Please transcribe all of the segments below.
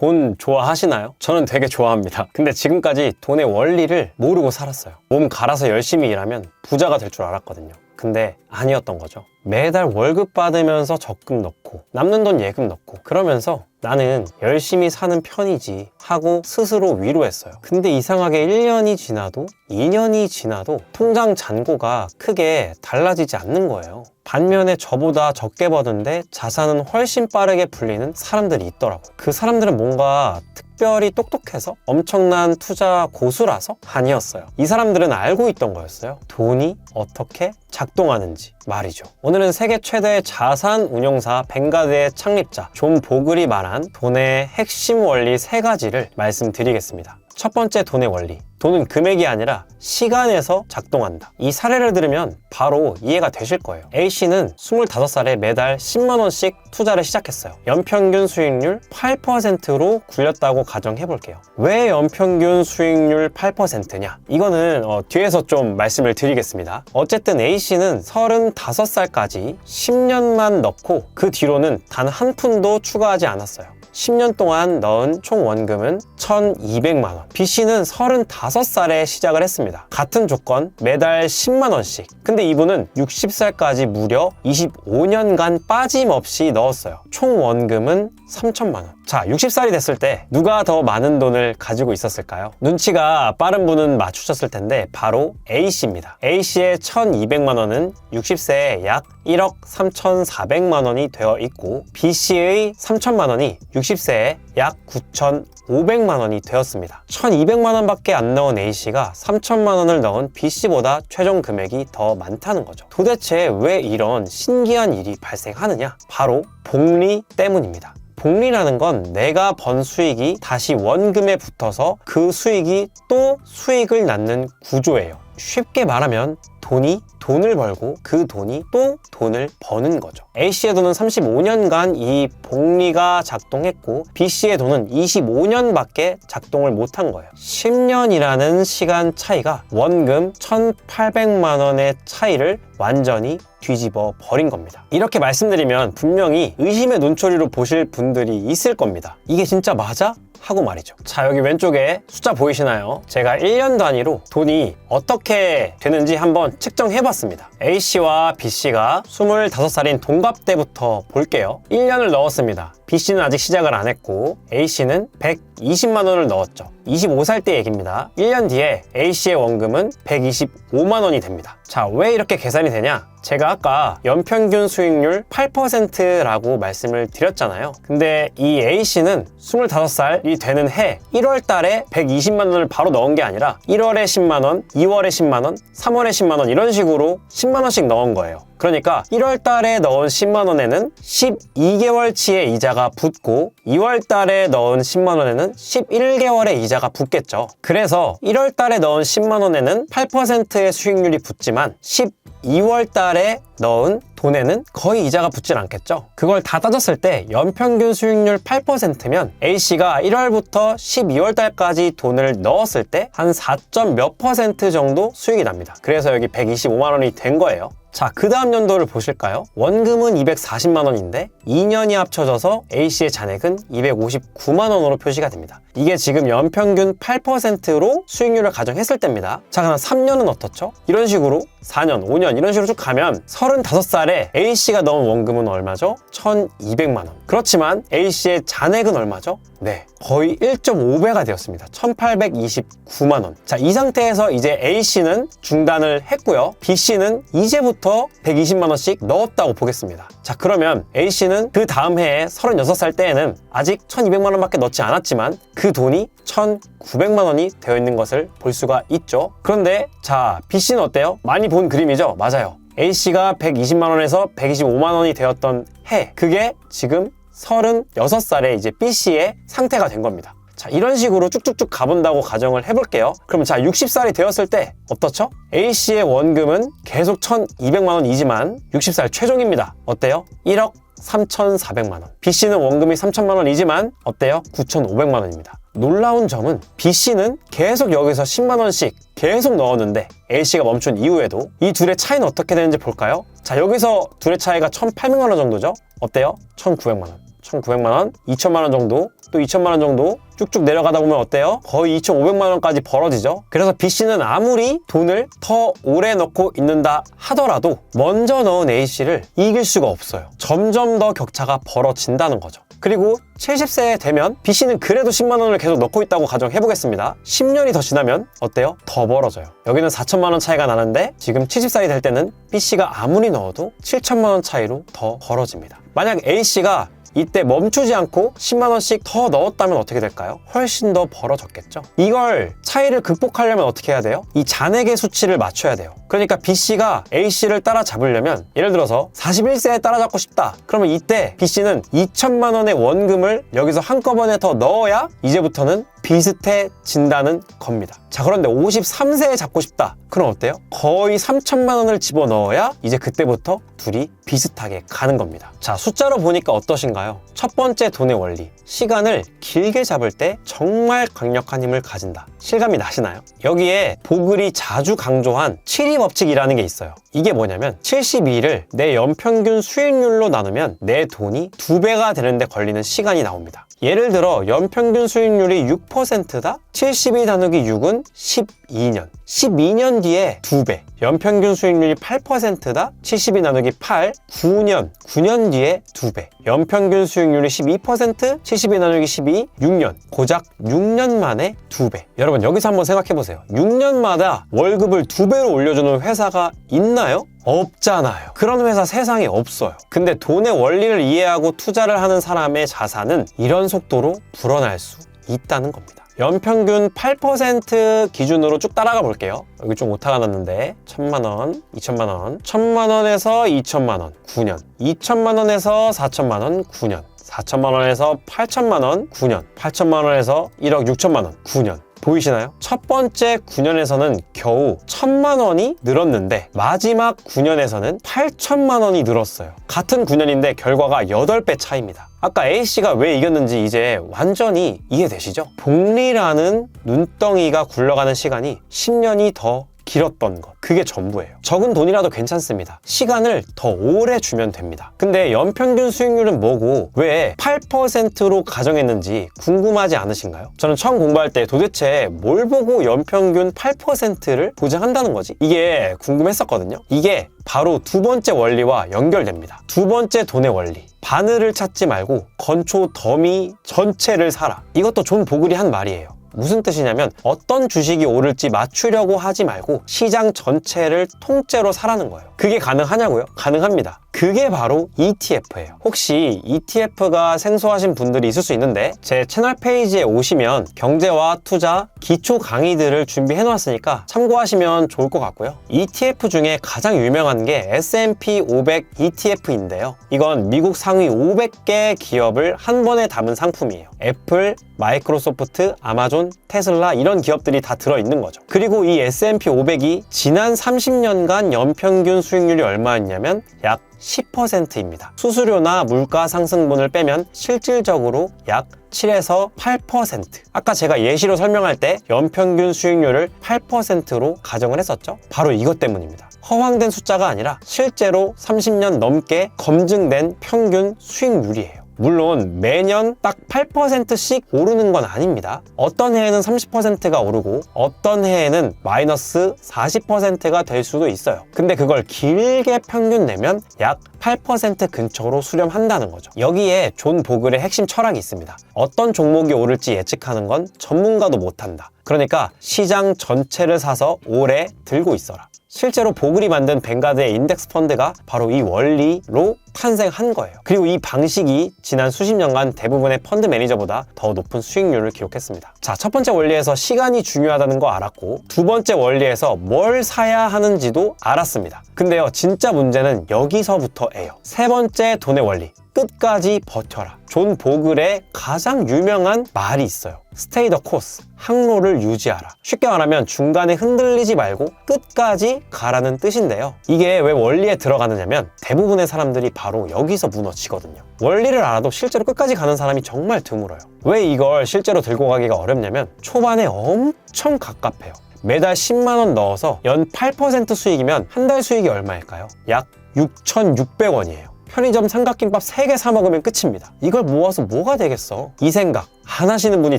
돈 좋아하시나요? 저는 되게 좋아합니다. 근데 지금까지 돈의 원리를 모르고 살았어요. 몸 갈아서 열심히 일하면 부자가 될 줄 알았거든요. 근데 아니었던 거죠. 매달 월급 받으면서 적금 넣고 남는 돈 예금 넣고 그러면서 나는 열심히 사는 편이지 하고 스스로 위로했어요. 근데 이상하게 1년이 지나도 2년이 지나도 통장 잔고가 크게 달라지지 않는 거예요. 반면에 저보다 적게 버는데 자산은 훨씬 빠르게 불리는 사람들이 있더라고요. 그 사람들은 뭔가 특별히 똑똑해서 엄청난 투자 고수라서 아니었어요. 이 사람들은 알고 있던 거였어요. 돈이 어떻게 작동하는지 말이죠. 오늘은 세계 최대의 자산 운용사 뱅가드의 창립자 존 보글이 말한 돈의 핵심 원리 3가지를 말씀드리겠습니다. 첫 번째 돈의 원리. 돈은 금액이 아니라 시간에서 작동한다. 이 사례를 들으면 바로 이해가 되실 거예요. A씨는 25살에 매달 10만 원씩 투자를 시작했어요. 연평균 수익률 8%로 굴렸다고 가정해 볼게요. 왜 연평균 수익률 8%냐? 이거는 뒤에서 좀 말씀을 드리겠습니다. 어쨌든 A씨는 35살까지 10년만 넣고 그 뒤로는 단 한 푼도 추가하지 않았어요. 10년 동안 넣은 총 원금은 1,200만 원. B씨는 35살에 시작을 했습니다. 같은 조건 매달 10만 원씩. 근데 이분은 60살까지 무려 25년간 빠짐없이 넣었어요. 총 원금은 3천만 원. 자, 60살이 됐을 때 누가 더 많은 돈을 가지고 있었을까요? 눈치가 빠른 분은 맞추셨을 텐데 바로 A씨입니다. A씨의 1,200만 원은 60세에 약 1억 3,400만 원이 되어 있고 B씨의 3천만 원이 60세에 약 9,500만 원이 되었습니다. 1,200만 원밖에 안 넣은 A씨가 3천만 원을 넣은 B씨보다 최종 금액이 더 많다는 거죠. 도대체 왜 이런 신기한 일이 발생하느냐? 바로 복리 때문입니다. 복리라는 건 내가 번 수익이 다시 원금에 붙어서 그 수익이 또 수익을 낳는 구조예요. 쉽게 말하면 돈이 돈을 벌고 그 돈이 또 돈을 버는 거죠. A씨의 돈은 35년간 이 복리가 작동했고 B씨의 돈은 25년밖에 작동을 못한 거예요. 10년이라는 시간 차이가 원금 1,800만 원의 차이를 완전히 뒤집어 버린 겁니다. 이렇게 말씀드리면 분명히 의심의 눈초리로 보실 분들이 있을 겁니다. 이게 진짜 맞아? 하고 말이죠. 자, 여기 왼쪽에 숫자 보이시나요? 제가 1년 단위로 돈이 어떻게 되는지 한번 측정해봤습니다. A씨와 B씨가 25살인 동갑 때부터 볼게요. 1년을 넣었습니다. B씨는 아직 시작을 안 했고 A씨는 120만 원을 넣었죠. 25살 때 얘기입니다. 1년 뒤에 A씨의 원금은 125만 원이 됩니다. 자, 왜 이렇게 계산이 되냐? 제가 아까 연평균 수익률 8%라고 말씀을 드렸잖아요. 근데 이 A씨는 25살이 되는 해 1월 달에 120만 원을 바로 넣은 게 아니라 1월에 10만 원, 2월에 10만 원, 3월에 10만 원 이런 식으로 10만 원씩 넣은 거예요. 그러니까 1월 달에 넣은 10만 원에는 12개월치의 이자가 붙고 2월 달에 넣은 10만 원에는 11개월의 이자가 붙겠죠. 그래서 1월 달에 넣은 10만 원에는 8%의 수익률이 붙지만 12월 달에 넣은 돈에는 거의 이자가 붙질 않겠죠. 그걸 다 따졌을 때 연평균 수익률 8%면 A씨가 1월부터 12월 달까지 돈을 넣었을 때 한 4몇 % 정도 수익이 납니다. 그래서 여기 125만 원이 된 거예요. 자, 그 다음 연도를 보실까요? 원금은 240만 원인데 2년이 합쳐져서 A씨의 잔액은 259만 원으로 표시가 됩니다. 이게 지금 연평균 8%로 수익률을 가정했을 때입니다. 자, 그럼 3년은 어떻죠? 이런 식으로 4년, 5년 이런 식으로 쭉 가면 35살에 A씨가 넣은 원금은 얼마죠? 1,200만 원. 그렇지만 A씨의 잔액은 얼마죠? 네, 거의 1.5배가 되었습니다. 1,829만 원. 자, 이 상태에서 이제 A씨는 중단을 했고요. B씨는 이제부터 120만 원씩 넣었다고 보겠습니다. 자, 그러면 A씨는 그 다음 해에 36살 때에는 아직 1,200만 원밖에 넣지 않았지만 그 돈이 1,900만 원이 되어 있는 것을 볼 수가 있죠. 그런데 자, B씨는 어때요? 많이 본 그림이죠? 맞아요. A씨가 120만 원에서 125만 원이 되었던 해, 그게 지금 36살에 이제 B씨의 상태가 된 겁니다. 자, 이런 식으로 쭉쭉쭉 가본다고 가정을 해볼게요. 그럼 자, 60살이 되었을 때 어떻죠? A씨의 원금은 계속 1,200만 원이지만 60살 최종입니다. 어때요? 1억 3,400만 원. B씨는 원금이 3천만 원이지만 어때요? 9,500만 원입니다. 놀라운 점은 B씨는 계속 여기서 10만 원씩 계속 넣었는데 A씨가 멈춘 이후에도 이 둘의 차이는 어떻게 되는지 볼까요? 자, 여기서 둘의 차이가 1,800만 원 정도죠? 어때요? 1,900만 원. 1,900만 원, 2천만 원 정도, 또 2천만 원 정도 쭉쭉 내려가다 보면 어때요? 거의 2,500만 원까지 벌어지죠. 그래서 B씨는 아무리 돈을 더 오래 넣고 있는다 하더라도 먼저 넣은 A씨를 이길 수가 없어요. 점점 더 격차가 벌어진다는 거죠. 그리고 70세 되면 B씨는 그래도 10만 원을 계속 넣고 있다고 가정해보겠습니다. 10년이 더 지나면 어때요? 더 벌어져요. 여기는 4천만 원 차이가 나는데 지금 70살이 될 때는 B씨가 아무리 넣어도 7천만 원 차이로 더 벌어집니다. 만약 A씨가 이때 멈추지 않고 10만 원씩 더 넣었다면 어떻게 될까요? 훨씬 더 벌어졌겠죠. 이걸 차이를 극복하려면 어떻게 해야 돼요? 이 잔액의 수치를 맞춰야 돼요. 그러니까 B씨가 A씨를 따라잡으려면 예를 들어서 41세에 따라잡고 싶다. 그러면 이때 B씨는 2천만 원의 원금을 여기서 한꺼번에 더 넣어야 이제부터는 비슷해진다는 겁니다. 자, 그런데 53세에 잡고 싶다. 그럼 어때요? 거의 3천만 원을 집어넣어야 이제 그때부터 둘이 비슷하게 가는 겁니다. 자, 숫자로 보니까 어떠신가요? 첫 번째 돈의 원리. 시간을 길게 잡을 때 정말 강력한 힘을 가진다. 실감이 나시나요? 여기에 보글이 자주 강조한 7위 법칙이라는 게 있어요. 이게 뭐냐면 72를 내 연평균 수익률로 나누면 내 돈이 2배가 되는데 걸리는 시간이 나옵니다. 예를 들어 연평균 수익률이 6%다? 72 나누기 6은 12년. 12년 뒤에 2배. 연평균 수익률이 8%다? 72 나누기 8, 9년. 9년 뒤에 2배. 연평균 수익률이 12%, 72 나누기 12, 6년. 고작 6년 만에 2배. 여러분 여기서 한번 생각해보세요. 6년마다 월급을 2배로 올려주는 회사가 있나요? 없잖아요. 그런 회사 세상에 없어요. 근데 돈의 원리를 이해하고 투자를 하는 사람의 자산은 이런 속도로 불어날 수 있다는 겁니다. 연평균 8% 기준으로 쭉 따라가 볼게요. 여기 좀 오타가 났는데 1,000만 원, 2천만 원, 1,000만 원에서 2천만 원, 9년, 2천만 원에서 4천만 원, 9년, 4천만 원에서 8천만 원, 9년, 8천만 원에서 1억 6천만 원, 9년. 보이시나요? 첫 번째 9년에서는 겨우 1,000만 원이 늘었는데 마지막 9년에서는 8천만 원이 늘었어요. 같은 9년인데 결과가 8배 차이입니다. 아까 A씨가 왜 이겼는지 이제 완전히 이해되시죠? 복리라는 눈덩이가 굴러가는 시간이 10년이 더 길었던 것. 그게 전부예요. 적은 돈이라도 괜찮습니다. 시간을 더 오래 주면 됩니다. 근데 연평균 수익률은 뭐고 왜 8%로 가정했는지 궁금하지 않으신가요? 저는 처음 공부할 때 도대체 뭘 보고 연평균 8%를 보장한다는 거지? 이게 궁금했었거든요. 이게 바로 두 번째 원리와 연결됩니다. 두 번째 돈의 원리. 바늘을 찾지 말고 건초 더미 전체를 사라. 이것도 존 보글이 한 말이에요. 무슨 뜻이냐면 어떤 주식이 오를지 맞추려고 하지 말고 시장 전체를 통째로 사라는 거예요. 그게 가능하냐고요? 가능합니다. 그게 바로 ETF예요. 혹시 ETF가 생소하신 분들이 있을 수 있는데 제 채널 페이지에 오시면 경제와 투자 기초 강의들을 준비해 놓았으니까 참고하시면 좋을 것 같고요. ETF 중에 가장 유명한 게 S&P 500 ETF인데요. 이건 미국 상위 500개 기업을 한 번에 담은 상품이에요. 애플, 마이크로소프트, 아마존, 테슬라 이런 기업들이 다 들어있는 거죠. 그리고 이 S&P 500이 지난 30년간 연평균 수익률이 얼마였냐면 약 10%입니다. 수수료나 물가 상승분을 빼면 실질적으로 약 7에서 8%. 아까 제가 예시로 설명할 때 연평균 수익률을 8%로 가정을 했었죠. 바로 이것 때문입니다. 허황된 숫자가 아니라 실제로 30년 넘게 검증된 평균 수익률이에요. 물론 매년 딱 8%씩 오르는 건 아닙니다. 어떤 해에는 30%가 오르고 어떤 해에는 마이너스 40%가 될 수도 있어요. 근데 그걸 길게 평균 내면 약 8% 근처로 수렴한다는 거죠. 여기에 존 보글의 핵심 철학이 있습니다. 어떤 종목이 오를지 예측하는 건 전문가도 못한다. 그러니까 시장 전체를 사서 오래 들고 있어라. 실제로 보글이 만든 뱅가드의 인덱스 펀드가 바로 이 원리로 탄생한 거예요. 그리고 이 방식이 지난 수십 년간 대부분의 펀드 매니저보다 더 높은 수익률을 기록했습니다. 자, 첫 번째 원리에서 시간이 중요하다는 거 알았고 두 번째 원리에서 뭘 사야 하는지도 알았습니다. 근데요, 진짜 문제는 여기서부터예요. 세 번째 돈의 원리. 끝까지 버텨라. 존 보글의 가장 유명한 말이 있어요. Stay the course. 항로를 유지하라. 쉽게 말하면 중간에 흔들리지 말고 끝까지 가라는 뜻인데요. 이게 왜 원리에 들어가느냐면 대부분의 사람들이 바로 여기서 무너지거든요. 원리를 알아도 실제로 끝까지 가는 사람이 정말 드물어요. 왜 이걸 실제로 들고 가기가 어렵냐면 초반에 엄청 갑갑해요. 매달 10만 원 넣어서 연 8% 수익이면 한 달 수익이 얼마일까요? 약 6,600원이에요. 편의점 삼각김밥 3개 사 먹으면 끝입니다. 이걸 모아서 뭐가 되겠어? 이 생각 안 하시는 분이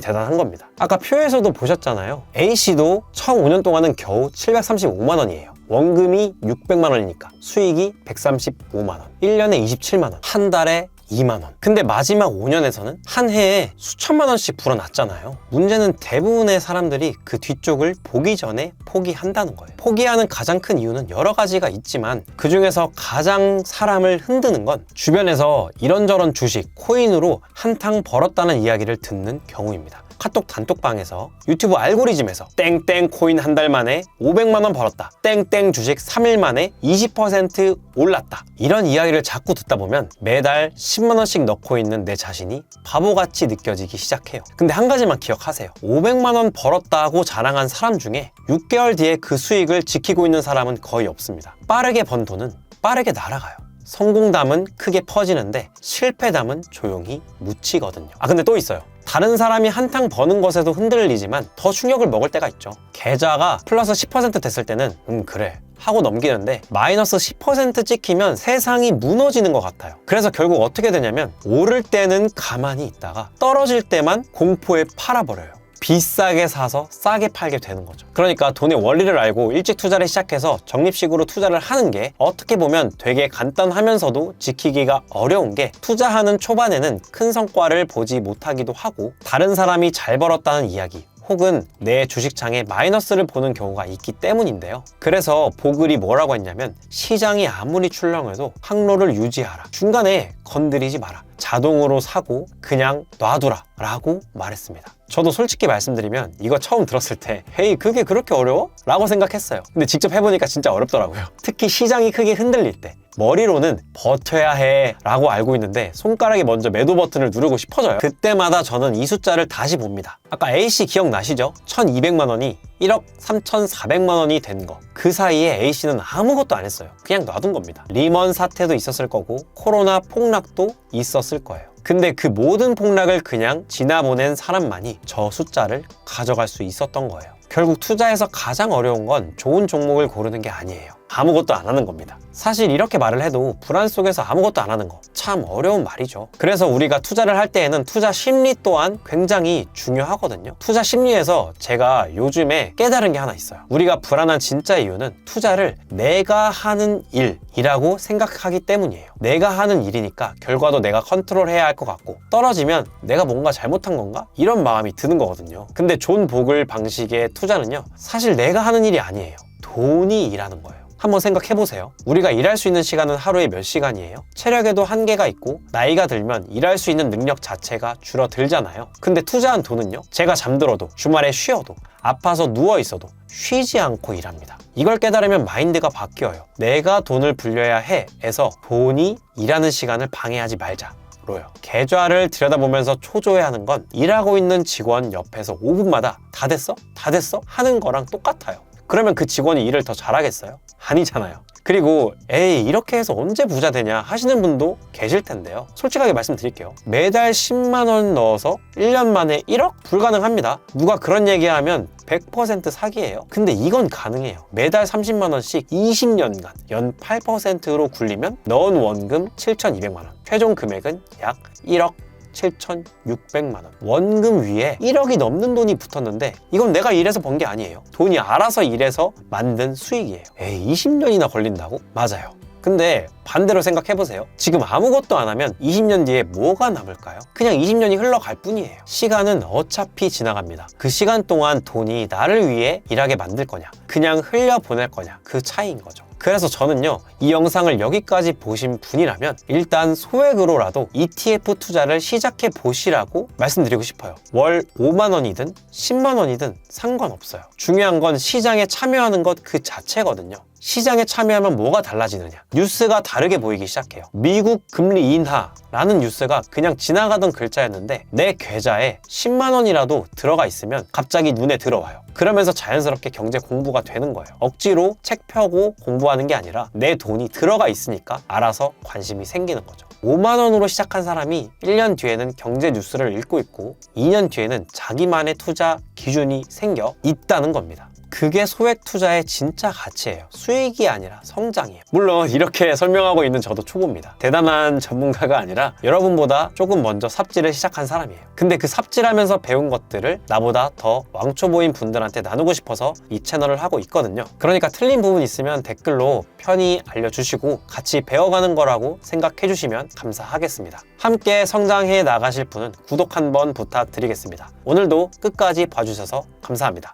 대단한 겁니다. 아까 표에서도 보셨잖아요. A씨도 처음 5년 동안은 겨우 735만 원이에요. 원금이 600만 원이니까 수익이 135만 원, 1년에 27만 원, 한 달에 2만 원. 근데 마지막 5년에서는 한 해에 수천만 원씩 불어났잖아요. 문제는 대부분의 사람들이 그 뒤쪽을 보기 전에 포기한다는 거예요. 포기하는 가장 큰 이유는 여러 가지가 있지만 그 중에서 가장 사람을 흔드는 건 주변에서 이런저런 주식, 코인으로 한탕 벌었다는 이야기를 듣는 경우입니다. 카톡 단톡방에서 유튜브 알고리즘에서 땡땡 코인 한 달 만에 500만 원 벌었다. 땡땡 주식 3일 만에 20% 올랐다. 이런 이야기를 자꾸 듣다 보면 매달 10만 원씩 넣고 있는 내 자신이 바보같이 느껴지기 시작해요. 근데 한 가지만 기억하세요. 500만 원 벌었다고 자랑한 사람 중에 6개월 뒤에 그 수익을 지키고 있는 사람은 거의 없습니다. 빠르게 번 돈은 빠르게 날아가요. 성공담은 크게 퍼지는데 실패담은 조용히 묻히거든요. 근데 또 있어요. 다른 사람이 한탕 버는 것에도 흔들리지만 더 충격을 먹을 때가 있죠. 계좌가 플러스 10% 됐을 때는 그래 하고 넘기는데 마이너스 10% 찍히면 세상이 무너지는 것 같아요. 그래서 결국 어떻게 되냐면 오를 때는 가만히 있다가 떨어질 때만 공포에 팔아버려요. 비싸게 사서 싸게 팔게 되는 거죠. 그러니까 돈의 원리를 알고 일찍 투자를 시작해서 적립식으로 투자를 하는 게 어떻게 보면 되게 간단하면서도 지키기가 어려운 게 투자하는 초반에는 큰 성과를 보지 못하기도 하고 다른 사람이 잘 벌었다는 이야기 혹은 내 주식창에 마이너스를 보는 경우가 있기 때문인데요. 그래서 보글이 뭐라고 했냐면 시장이 아무리 출렁해도 항로를 유지하라. 중간에 건드리지 마라. 자동으로 사고 그냥 놔두라 라고 말했습니다. 저도 솔직히 말씀드리면 이거 처음 들었을 때 헤이 그게 그렇게 어려워? 라고 생각했어요. 근데 직접 해보니까 진짜 어렵더라고요. 특히 시장이 크게 흔들릴 때 머리로는 버텨야 해 라고 알고 있는데 손가락이 먼저 매도 버튼을 누르고 싶어져요. 그때마다 저는 이 숫자를 다시 봅니다. 아까 A씨 기억나시죠? 1200만 원이 1억 3400만 원이 된 거. 그 사이에 A씨는 아무것도 안 했어요. 그냥 놔둔 겁니다. 리먼 사태도 있었을 거고 코로나 폭락도 있었을 거예요. 근데 그 모든 폭락을 그냥 지나보낸 사람만이 저 숫자를 가져갈 수 있었던 거예요. 결국 투자에서 가장 어려운 건 좋은 종목을 고르는 게 아니에요. 아무것도 안 하는 겁니다. 사실 이렇게 말을 해도 불안 속에서 아무것도 안 하는 거 참 어려운 말이죠. 그래서 우리가 투자를 할 때에는 투자 심리 또한 굉장히 중요하거든요. 투자 심리에서 제가 요즘에 깨달은 게 하나 있어요. 우리가 불안한 진짜 이유는 투자를 내가 하는 일이라고 생각하기 때문이에요. 내가 하는 일이니까 결과도 내가 컨트롤해야 할 것 같고 떨어지면 내가 뭔가 잘못한 건가? 이런 마음이 드는 거거든요. 근데 존 보글 방식의 투자는요 사실 내가 하는 일이 아니에요. 돈이 일하는 거예요. 한번 생각해보세요. 우리가 일할 수 있는 시간은 하루에 몇 시간이에요? 체력에도 한계가 있고 나이가 들면 일할 수 있는 능력 자체가 줄어들잖아요. 근데 투자한 돈은요? 제가 잠들어도 주말에 쉬어도 아파서 누워있어도 쉬지 않고 일합니다. 이걸 깨달으면 마인드가 바뀌어요. 내가 돈을 불려야 해에서 돈이 일하는 시간을 방해하지 말자. 로요. 계좌를 들여다보면서 초조해하는 건 일하고 있는 직원 옆에서 5분마다 다 됐어? 다 됐어? 하는 거랑 똑같아요. 그러면 그 직원이 일을 더 잘하겠어요? 아니잖아요. 그리고 에이 이렇게 해서 언제 부자 되냐 하시는 분도 계실 텐데요. 솔직하게 말씀드릴게요. 매달 10만 원 넣어서 1년 만에 1억? 불가능합니다. 누가 그런 얘기하면 100% 사기예요. 근데 이건 가능해요. 매달 30만 원씩 20년간 연 8%로 굴리면 넣은 원금 7,200만 원. 최종 금액은 약 1억 7,600만 원. 원금 위에 1억이 넘는 돈이 붙었는데 이건 내가 일해서 번 게 아니에요. 돈이 알아서 일해서 만든 수익이에요. 에이 20년이나 걸린다고? 맞아요. 근데 반대로 생각해보세요. 지금 아무것도 안 하면 20년 뒤에 뭐가 남을까요? 그냥 20년이 흘러갈 뿐이에요. 시간은 어차피 지나갑니다. 그 시간 동안 돈이 나를 위해 일하게 만들 거냐 그냥 흘려보낼 거냐 그 차이인 거죠. 그래서 저는요 이 영상을 여기까지 보신 분이라면 일단 소액으로라도 ETF 투자를 시작해 보시라고 말씀드리고 싶어요. 월 5만 원이든 10만 원이든 상관없어요. 중요한 건 시장에 참여하는 것 그 자체거든요. 시장에 참여하면 뭐가 달라지느냐? 뉴스가 다르게 보이기 시작해요. 미국 금리 인하라는 뉴스가 그냥 지나가던 글자였는데 내 계좌에 10만 원이라도 들어가 있으면 갑자기 눈에 들어와요. 그러면서 자연스럽게 경제 공부가 되는 거예요. 억지로 책 펴고 공부하는 게 아니라 내 돈이 들어가 있으니까 알아서 관심이 생기는 거죠. 5만 원으로 시작한 사람이 1년 뒤에는 경제 뉴스를 읽고 있고 2년 뒤에는 자기만의 투자 기준이 생겨 있다는 겁니다. 그게 소액 투자의 진짜 가치예요. 수익이 아니라 성장이에요. 물론 이렇게 설명하고 있는 저도 초보입니다. 대단한 전문가가 아니라 여러분보다 조금 먼저 삽질을 시작한 사람이에요. 근데 그 삽질하면서 배운 것들을 나보다 더 왕초보인 분들한테 나누고 싶어서 이 채널을 하고 있거든요. 그러니까 틀린 부분 있으면 댓글로 편히 알려주시고 같이 배워가는 거라고 생각해 주시면 감사하겠습니다. 함께 성장해 나가실 분은 구독 한번 부탁드리겠습니다. 오늘도 끝까지 봐주셔서 감사합니다.